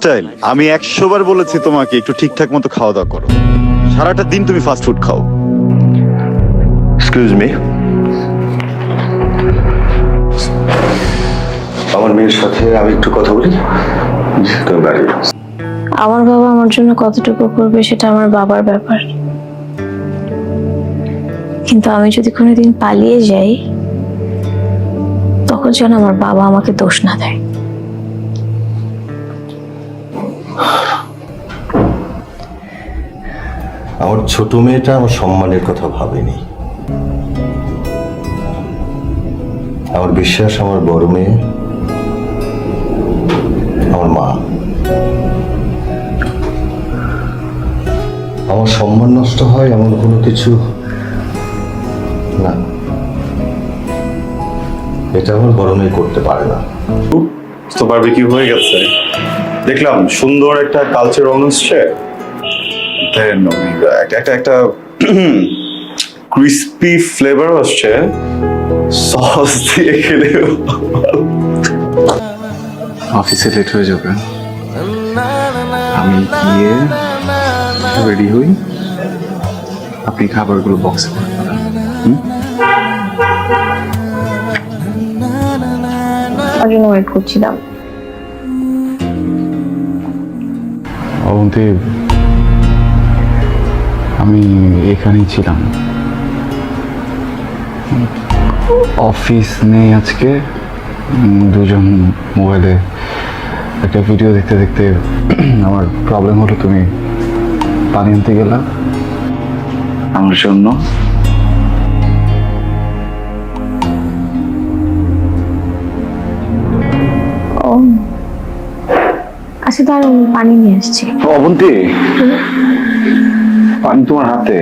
Lifestyle. আমি 100 বার বলেছি তোমাকে একটু ঠিকঠাক মতো খাওয়া দাওয়া করো। সারাটা দিন তুমি ফাস্ট ফুড খাও। এক্সকিউজ মি, আমার মেয়ের সাথে আমি একটু কথা বলি। তুমি বাড়ি। আমার বাবা আমার জন্য কতটুকু করবে সেটা আমার বাবার ব্যাপার, কিন্তু আমি যদি কোনোদিন পালিয়ে যাই তখন যেন আমার বাবা আমাকে দোষ না দেয়। আমার ছোট মেয়েটা আমার সম্মানের কথা ভাবেনি। আমার বিশ্বাস আমার বড় মেয়ে আমার মা। আমার সম্মান নষ্ট হয় এমন কোনো কিছু না, এটা আমার বড় মেয়ে করতে পারে না। তো বারবিকিউ হয়ে গেছে, দেখলাম সুন্দর একটা কালচার অনুষ্ঠান। একটা ক্রিস্পি ফ্লেভার আসছে, সস দিয়ে খেলে অফিসে লেট হয়ে যাবে, আমি গিয়ে রেডি হই, আপনি খাবারগুলো বক্সে করে ফেলেন। তার জন্য ওয়েট করছিলাম। অবন্তী, আমি এখানেই ছিলাম, অফিস নেই আজকে। দুজন মোবাইলে একটা ভিডিও দেখতে দেখতে আমার প্রবলেম হলো, তুমি পানি আনতে গেলা আমার জন্য। ও আচ্ছা, দাঁড়াও, পানি নিয়ে আসছি। অবন্তী, পানি তোমার হাতে।